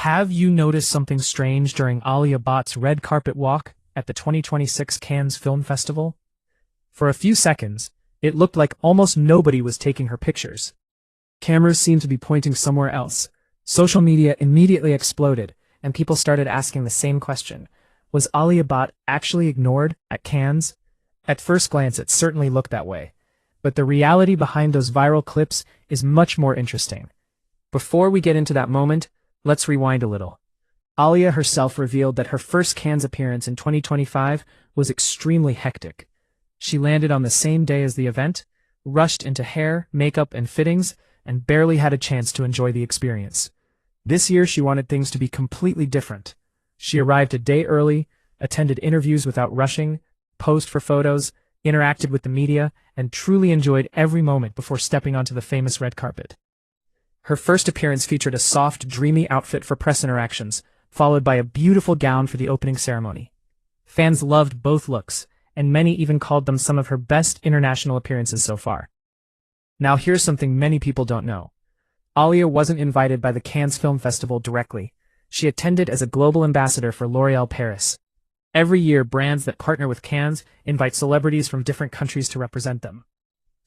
Have you noticed something strange during Alia Bhatt's red carpet walk at the 2026 Cannes Film Festival? For a few seconds, it looked like almost nobody was taking her pictures. Cameras seemed to be pointing somewhere else. Social media immediately exploded, and people started asking the same question. Was Alia Bhatt actually ignored at Cannes? At first glance, it certainly looked that way. But the reality behind those viral clips is much more interesting. Before we get into that moment, let's rewind a little. Alia herself revealed that her first Cannes appearance in 2025 was extremely hectic. She landed on the same day as the event, rushed into hair, makeup, and fittings, and barely had a chance to enjoy the experience. This year she wanted things to be completely different. She arrived a day early, attended interviews without rushing, posed for photos, interacted with the media, and truly enjoyed every moment before stepping onto the famous red carpet. Her first appearance featured a soft, dreamy outfit for press interactions, followed by a beautiful gown for the opening ceremony. Fans loved both looks, and many even called them some of her best international appearances so far. Now here's something many people don't know. Alia wasn't invited by the Cannes Film Festival directly. She attended as a global ambassador for L'Oréal Paris. Every year, brands that partner with Cannes invite celebrities from different countries to represent them.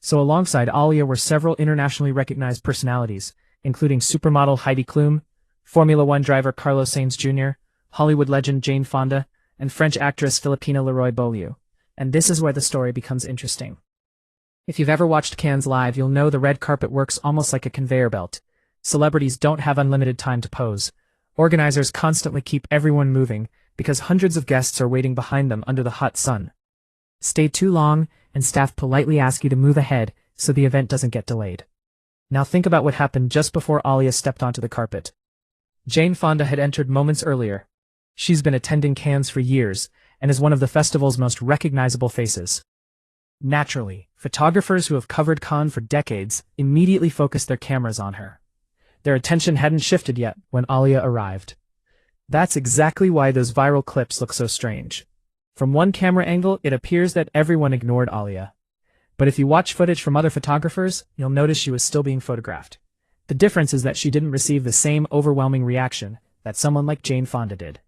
So alongside Alia were several internationally recognized personalities, including supermodel Heidi Klum, Formula One driver Sainz Jr., Hollywood legend Jane Fonda, and French actress Filipina Leroy-Beaulieu. And this is where the story becomes interesting. If you've ever watched Cannes live, you'll know the red carpet works almost like a conveyor belt. Celebrities don't have unlimited time to pose. Organizers constantly keep everyone moving because hundreds of guests are waiting behind them under the hot sun. Stay too long, and staff politely ask you to move ahead so the event doesn't get delayed. Now think about what happened just before Alia stepped onto the carpet. Jane Fonda had entered moments earlier. She's been attending Cannes for years and is one of the festival's most recognizable faces. Naturally, photographers who have covered Cannes for decades immediately focused their cameras on her. Their attention hadn't shifted yet when Alia arrived. That's exactly why those viral clips look so strange. From one camera angle, it appears that everyone ignored Alia. But if you watch footage from other photographers, you'll notice she was still being photographed. The difference is that she didn't receive the same overwhelming reaction that someone like Jane Fonda did.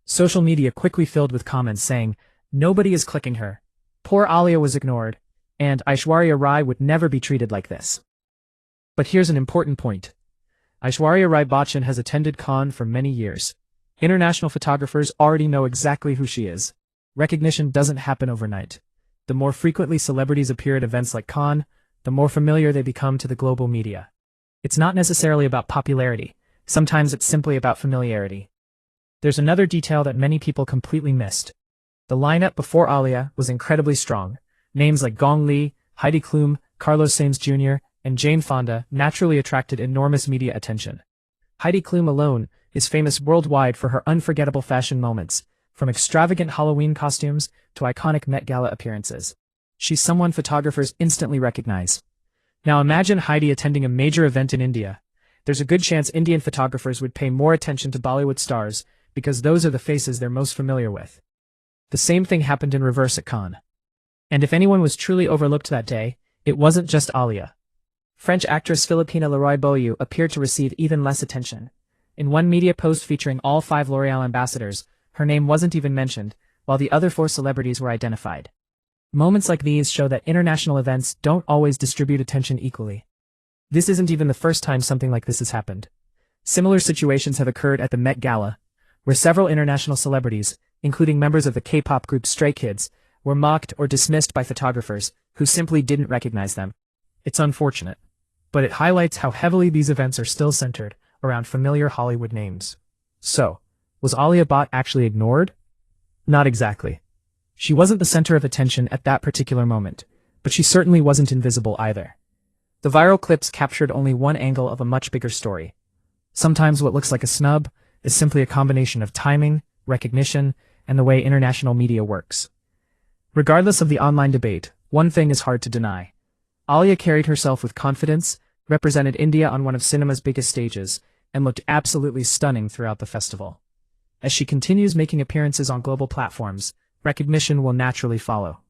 Social media quickly filled with comments saying, "Nobody is clicking her. Poor Alia was ignored, and Aishwarya Rai would never be treated like this." But here's an important point. Aishwarya Rai Bachchan has attended Cannes for many years. International photographers already know exactly who she is. Recognition doesn't happen overnight. The more frequently celebrities appear at events like Cannes, the more familiar they become to the global media. It's not necessarily about popularity. Sometimes it's simply about familiarity. There's another detail that many people completely missed. The lineup before Alia was incredibly strong. Names like Gong Li, Heidi Klum, Sainz Jr., and Jane Fonda naturally attracted enormous media attention. Heidi Klum alone is famous worldwide for her unforgettable fashion moments, from extravagant Halloween costumes to iconic Met Gala appearances. She's someone photographers instantly recognize. Now imagine Heidi attending a major event in India. There's a good chance Indian photographers would pay more attention to Bollywood stars because those are the faces they're most familiar with. The same thing happened in reverse at Cannes. And if anyone was truly overlooked that day, it wasn't just Alia. French actress Filipina Leroy-Beaulieu appeared to receive even less attention. In one media post featuring all 5 L'Oréal ambassadors, her name wasn't even mentioned, while the other 4 celebrities were identified. Moments like these show that international events don't always distribute attention equally. This isn't even the first time something like this has happened. Similar situations have occurred at the Met Gala, where several international celebrities, including members of the K-pop group Stray Kids, were mocked or dismissed by photographers who simply didn't recognize them. It's unfortunate, but it highlights how heavily these events are still centered around familiar Hollywood names. So, was Alia Bhatt actually ignored? Not exactly. She wasn't the center of attention at that particular moment, but she certainly wasn't invisible either. The viral clips captured only one angle of a much bigger story. Sometimes what looks like a snub is simply a combination of timing, recognition, and the way international media works. Regardless of the online debate, one thing is hard to deny. Alia carried herself with confidence, represented India on one of cinema's biggest stages, and looked absolutely stunning throughout the festival. As she continues making appearances on global platforms, recognition will naturally follow.